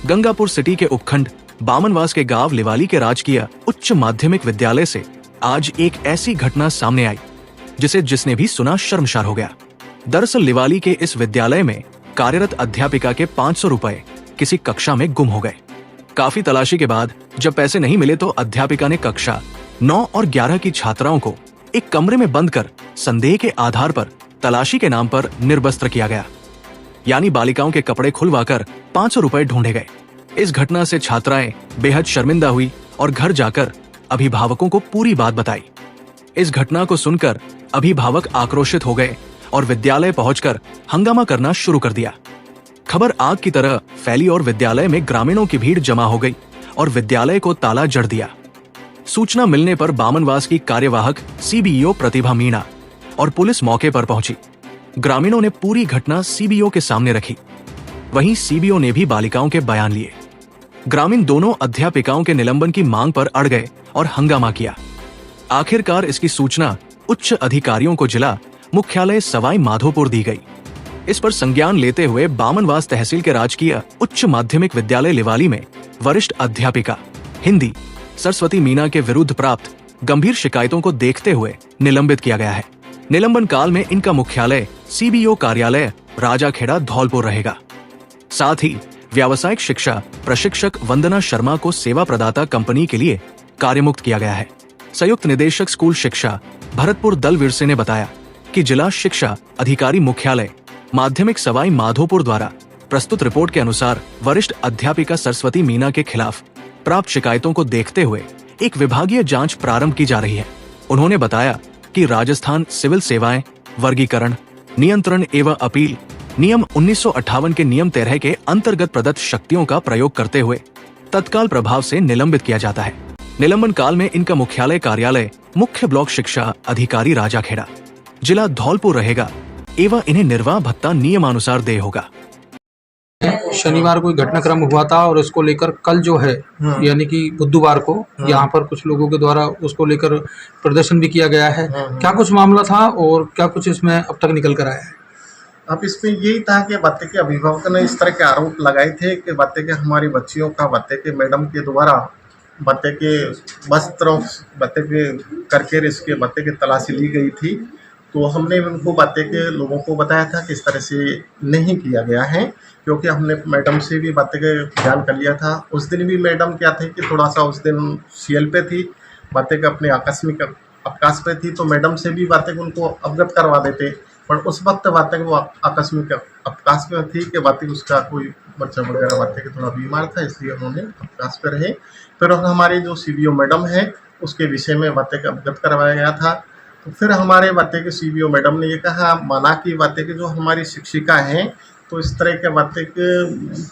Gangapur city के उपखंड बामनवास के गांव लिवाली के राजकीय उच्च माध्यमिक विद्यालय से आज एक ऐसी घटना सामने आई जिसे जिसने भी सुना शर्मसार हो गया। दरअसल लिवाली के इस विद्यालय में कार्यरत अध्यापिका के 500 रुपए किसी कक्षा में गुम हो गए। काफी तलाशी के बाद जब पैसे नहीं मिले तो अध्यापिका ने कक्षा 9 और 11 की छात्राओं को एक कमरे में बंद कर संदेह के आधार पर तलाशी के नाम पर निर्वस्त्र किया गया, यानी बालिकाओं के कपड़े खुलवाकर 500 रुपए ढूंढे गए। इस घटना से छात्राएं बेहद शर्मिंदा हुई और घर जाकर अभिभावकों को पूरी बात बताई। इस घटना को सुनकर अभिभावक आक्रोशित हो गए और विद्यालय पहुंचकर हंगामा करना शुरू कर दिया। खबर आग की तरह फैली और विद्यालय में ग्रामीणों की भीड़ जमा हो गई और विद्यालय को ताला जड़ दिया। सूचना मिलने पर बामनवास की कार्यवाहक सीबीओ प्रतिभा मीणा और पुलिस मौके पर पहुंची। ग्रामीणों ने पूरी घटना सीबीओ के सामने रखी। वहीं सीबीओ ने भी बालिकाओं के बयान लिए। ग्रामीण दोनों अध्यापिकाओं के निलंबन की मांग पर अड़ गए और हंगामा किया। आखिरकार इसकी सूचना उच्च अधिकारियों को जिला मुख्यालय सवाई माधोपुर दी गई। इस पर संज्ञान लेते हुए बामनवास तहसील के राजकीय उच्च माध्यमिक विद्यालय लिवाली में वरिष्ठ अध्यापिका हिंदी सरस्वती मीणा के विरुद्ध प्राप्त गंभीर शिकायतों को देखते हुए निलंबित किया गया है। निलंबन काल में इनका मुख्यालय सीबीओ कार्यालय राजाखेड़ा धौलपुर रहेगा। साथ ही व्यावसायिक शिक्षा प्रशिक्षक वंदना शर्मा को सेवा प्रदाता कंपनी के लिए कार्यमुक्त किया गया है। संयुक्त निदेशक स्कूल शिक्षा भरतपुर दल विरसे ने बताया कि जिला शिक्षा अधिकारी मुख्यालय माध्यमिक सवाई माधोपुर द्वारा प्रस्तुत रिपोर्ट के अनुसार वरिष्ठ अध्यापिका सरस्वती मीणा के खिलाफ प्राप्त शिकायतों को देखते हुए एक विभागीय जांच प्रारंभ की जा रही है। उन्होंने बताया कि राजस्थान सिविल सेवाएं वर्गीकरण नियंत्रण एवं अपील नियम 1958 के नियम 13 के अंतर्गत प्रदत्त शक्तियों का प्रयोग करते हुए तत्काल प्रभाव से निलंबित किया जाता है। निलंबन काल में इनका मुख्यालय कार्यालय मुख्य ब्लॉक शिक्षा अधिकारी राजाखेड़ा जिला धौलपुर रहेगा एवं इन्हें निर्वाह भत्ता नियमानुसार देय होगा। शनिवार को घटनाक्रम हुआ था और इसको लेकर कल जो है यानी कि बुधवार को यहाँ पर कुछ लोगों के द्वारा उसको लेकर प्रदर्शन भी किया गया है। क्या कुछ मामला था और क्या कुछ इसमें अब तक निकल कर आया है? अब इसमें यही था कि बच्चे के अभिभावकों ने इस तरह के आरोप लगाए थे कि बच्चे के हमारी बच्चियों का बच्चे के मैडम के द्वारा बच्चे के वस्त्रों बच्चे के करके इसके बच्चे की तलाशी ली गई थी। तो हमने उनको बच्चे के लोगों को बताया था कि इस तरह से नहीं किया गया है, क्योंकि हमने मैडम से भी बच्चे के बयान कर लिया था। उस दिन भी मैडम क्या थे कि थोड़ा सा उस दिन सीएल पे थी, बच्चे के अपने आकस्मिक अवकाश पे थी, तो मैडम से भी बातें उनको अवगत करवा देते। पर उस वक्त बातें वो आकस्मिक अवकाश में थी कि बातें उसका कोई बच्चा वगैरह बातें के थोड़ा बीमार था, इसलिए उन्होंने अवकाश पे रहे। फिर हमारी जो सीबीओ मैडम है उसके विषय में बातें का अवगत करवाया गया था। तो फिर हमारे बातें के सीबीओ मैडम ने ये कहा माना कि बातें के जो हमारी शिक्षिका हैं तो इस तरह के बातें के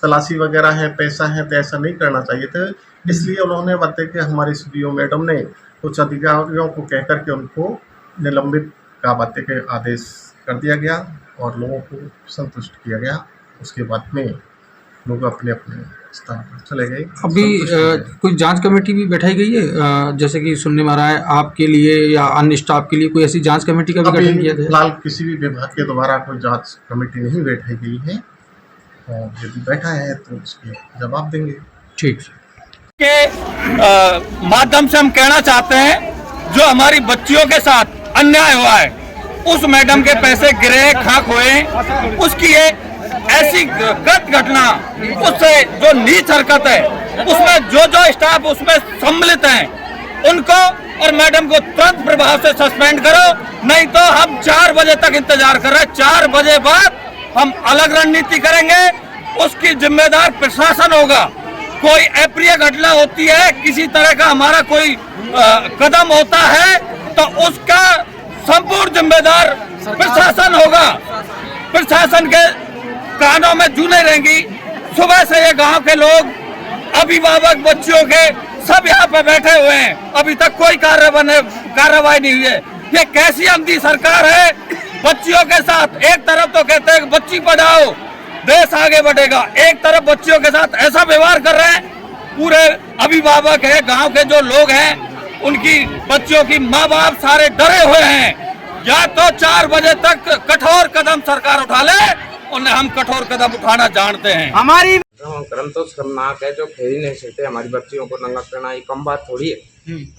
तलाशी वगैरह है पैसा है तो ऐसा नहीं करना चाहिए था। इसलिए उन्होंने बातें के हमारी सीबीओ मैडम ने कुछ अधिकारियों को कह करके उनको निलंबित का बातें के आदेश कर दिया गया और लोगों को संतुष्ट किया गया। उसके बाद में लोग अपने अपने स्थान पर चले गए। अभी कोई जांच कमेटी भी बैठाई गई है, जैसे कि सुनने में आ रहा है आपके लिए या अन्य स्टाफ के लिए कोई ऐसी जांच कमेटी का भी गठन किया गया? फिलहाल किसी भी विभाग के द्वारा कोई जांच कमेटी नहीं बैठाई गई है और यदि बैठा है तो उसके जवाब देंगे। ठीक के माध्यम से हम कहना चाहते हैं जो हमारी बच्चियों के साथ अन्याय हुआ है, उस मैडम के पैसे गिरे खाक हुए, उसकी एक ऐसी गलत घटना, उससे जो नीच हरकत है उसमें जो स्टाफ उसमें सम्मिलित हैं उनको और मैडम को तुरंत प्रभाव से सस्पेंड करो, नहीं तो हम 4 बजे तक इंतजार कर रहे हैं। 4 बजे बाद हम अलग रणनीति करेंगे, उसकी जिम्मेदार प्रशासन होगा। कोई अप्रिय घटना होती है, किसी तरह का हमारा कोई कदम होता है तो उसका संपूर्ण जिम्मेदार प्रशासन होगा। प्रशासन के कानों में जूने रहेंगी। सुबह से ये गांव के लोग अभिभावक बच्चियों के सब यहाँ पे बैठे हुए हैं, अभी तक कोई कार्रवाई नहीं हुई है। ये कैसी अंधी सरकार है बच्चियों के साथ? एक तरफ तो कहते हैं बच्ची पढ़ाओ देश आगे बढ़ेगा, एक तरफ बच्चियों के साथ ऐसा व्यवहार कर रहे हैं। पूरे अभिभावक है, गांव के जो लोग हैं उनकी बच्चियों की माँ बाप सारे डरे हुए हैं। या तो 4 बजे तक कठोर कदम सरकार उठा ले, उन्हें हम कठोर कदम उठाना जानते हैं। हमारी कर्म तो शर्मनाक है जो खेल ही नहीं सकते। हमारी बच्चियों को नंगा करना ये कम बात थोड़ी है।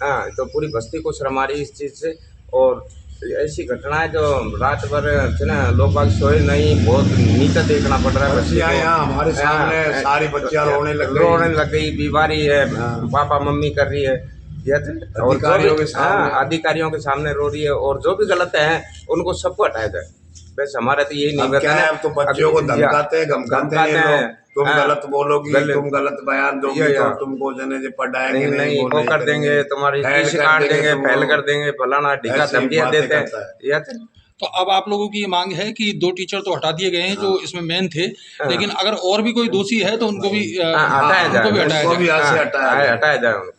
हाँ, तो पूरी बस्ती को शर्म आ रही है इस चीज़ से। और ऐसी घटनाएं जो रात भर है ना, लोग बाग सोए नहीं, बहुत नीचा देखना पड़ रहा है बच्ची को। यहाँ हमारे सामने सारी बच्चियां रोने लग गई, बीमारी है, पापा मम्मी कर रही है और अधिकारियों के सामने रो रही है। और जो भी गलत है उनको सबको हटाया जाए। बस हमारा तो यही निवेदन है। अब तो बच्चियों को धमकाते हैं ये लोग, तुम गलत बोलोगी, तुम गलत बयान दोगी तो तुमको जने पढ़ाएंगे नहीं, वो कर देंगे, तुम्हारी फीस काट देंगे, फेल कर देंगे, फलाना ढीका धमकियां देते हैं। तो अब आप लोगों की ये मांग है कि 2 टीचर तो हटा दिए गए हैं जो इसमें मेन थे, लेकिन अगर और भी कोई दोषी है तो उनको भी हटाया जाए। हटाया जाए उनको।